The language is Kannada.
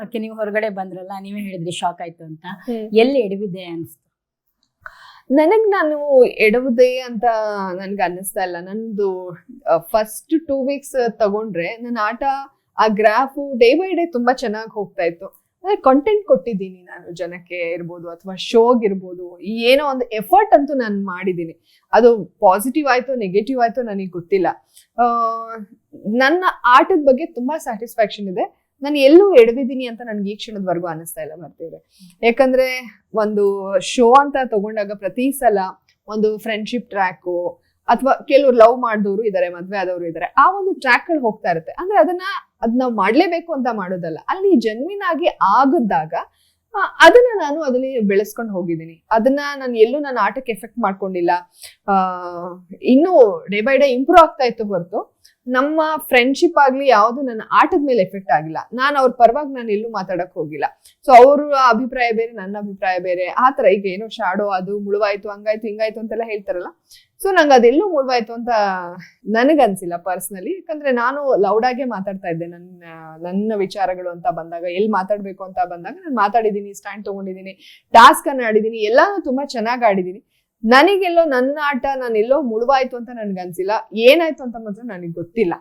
ಓಕೆ, ನೀವು ಹೊರಗಡೆ ಬಂದ್ರಲ್ಲ, ನೀವೇ ಹೇಳಿದ್ರಿ ಶಾಕ್ ಆಯ್ತು ಅಂತ. ಎಲ್ಲಿ ಎಡವಿದೆ ಅನ್ಸ್ತು? ನಾನು ಎಡವುದೇ ಅಂತ ನನ್ಗೆ ಅನ್ನಿಸ್ತಾ ಇಲ್ಲ. ನಂದು ಫಸ್ಟ್ 2 weeks ತಗೊಂಡ್ರೆ ನನ್ನ ಆಟ ಆ ಗ್ರಾಫ್ ಡೇ ಬೈ ಡೇ ತುಂಬಾ ಚೆನ್ನಾಗಿ ಹೋಗ್ತಾ ಇತ್ತು. ಅಂದ್ರೆ ಕಂಟೆಂಟ್ ಕೊಟ್ಟಿದ್ದೀನಿ ನಾನು ಜನಕ್ಕೆ ಇರ್ಬೋದು ಅಥವಾ ಶೋಗಿರ್ಬೋದು, ಏನೋ ಒಂದು ಎಫರ್ಟ್ ಅಂತೂ ನಾನು ಮಾಡಿದ್ದೀನಿ. ಅದು ಪಾಸಿಟಿವ್ ಆಯ್ತು ನೆಗೆಟಿವ್ ಆಯ್ತು ನನಗೆ ಗೊತ್ತಿಲ್ಲ. ನನ್ನ ಆಟದ ಬಗ್ಗೆ ತುಂಬಾ ಸ್ಯಾಟಿಸ್ಫ್ಯಾಕ್ಷನ್ ಇದೆ. ನಾನು ಎಲ್ಲೂ ಎಡವಿದ್ದೀನಿ ಅಂತ ನನ್ಗೆ ಈ ಕ್ಷಣದವರೆಗೂ ಅನಿಸ್ತಾ ಇಲ್ಲ ಬರ್ತೀವ್ರೆ. ಯಾಕಂದ್ರೆ ಒಂದು ಶೋ ಅಂತ ತಗೊಂಡಾಗ ಪ್ರತಿ ಸಲ ಒಂದು ಫ್ರೆಂಡ್ಶಿಪ್ ಟ್ರ್ಯಾಕು ಅಥವಾ ಕೆಲವ್ರು ಲವ್ ಮಾಡಿದವರು ಇದಾರೆ, ಮದ್ವೆ ಆದವರು ಇದಾರೆ, ಆ ಒಂದು ಟ್ರ್ಯಾಕ್ ಗಳು ಹೋಗ್ತಾ ಇರುತ್ತೆ. ಅಂದ್ರೆ ಅದ್ ನಾವು ಮಾಡ್ಲೇಬೇಕು ಅಂತ ಮಾಡೋದಲ್ಲ, ಅಲ್ಲಿ ಜೆನ್ವಿನ್ ಆಗಿ ಆಗದಾಗ ಅದನ್ನ ನಾನು ಅದ್ರಲ್ಲಿ ಬೆಳೆಸ್ಕೊಂಡು ಹೋಗಿದ್ದೀನಿ. ಅದನ್ನ ನಾನು ಎಲ್ಲೂ ನನ್ನ ಆಟಕ್ಕೆ ಎಫೆಕ್ಟ್ ಮಾಡ್ಕೊಂಡಿಲ್ಲ. ಇನ್ನೂ ಡೇ ಬೈ ಡೇ ಇಂಪ್ರೂವ್ ಆಗ್ತಾ ಇತ್ತು ಹೊರತು ನಮ್ಮ ಫ್ರೆಂಡ್ಶಿಪ್ ಆಗ್ಲಿ ಯಾವ್ದು ನನ್ನ ಆಟದ ಮೇಲೆ ಎಫೆಕ್ಟ್ ಆಗಿಲ್ಲ. ನಾನು ಅವ್ರ ಪರವಾಗಿ ನಾನು ಎಲ್ಲೂ ಮಾತಾಡಕ್ ಹೋಗಿಲ್ಲ. ಸೊ ಅವ್ರ ಅಭಿಪ್ರಾಯ ಬೇರೆ, ನನ್ನ ಅಭಿಪ್ರಾಯ ಬೇರೆ, ಆ ತರ. ಈಗ ಏನೋ ಶಾಡೋ ಅದು ಮುಳುವಾಯ್ತು, ಹಂಗಾಯ್ತು ಹಿಂಗಾಯ್ತು ಅಂತೆಲ್ಲ ಹೇಳ್ತಾರಲ್ಲ. ಸೊ ನಂಗೆ ಅದೆಲ್ಲೂ ಮುಳುವಾಯ್ತು ಅಂತ ನನಗನ್ಸಿಲ್ಲ ಪರ್ಸನಲಿ. ಯಾಕಂದ್ರೆ ನಾನು ಲೌಡ್ ಆಗೇ ಮಾತಾಡ್ತಾ ಇದ್ದೆ. ನನ್ನ ವಿಚಾರಗಳು ಅಂತ ಬಂದಾಗ, ಎಲ್ಲಿ ಮಾತಾಡ್ಬೇಕು ಅಂತ ಬಂದಾಗ ನಾನು ಮಾತಾಡಿದೀನಿ, ಸ್ಟ್ಯಾಂಡ್ ತಗೊಂಡಿದ್ದೀನಿ, ಟಾಸ್ಕ್ ಅನ್ನ ಆಡಿದೀನಿ, ಎಲ್ಲಾನು ತುಂಬಾ ಚೆನ್ನಾಗಿ ಆಡಿದೀನಿ. ನನಗೆಲ್ಲೋ ನನ್ನ ಆಟ ನಾನೆಲ್ಲೋ ಮುಳುವಾಯ್ತು ಅಂತ ನನ್ಗನ್ಸಿಲ್ಲ. ಏನಾಯ್ತು ಅಂತ ಮಾತ್ರ ನನಗೆ ಗೊತ್ತಿಲ್ಲ.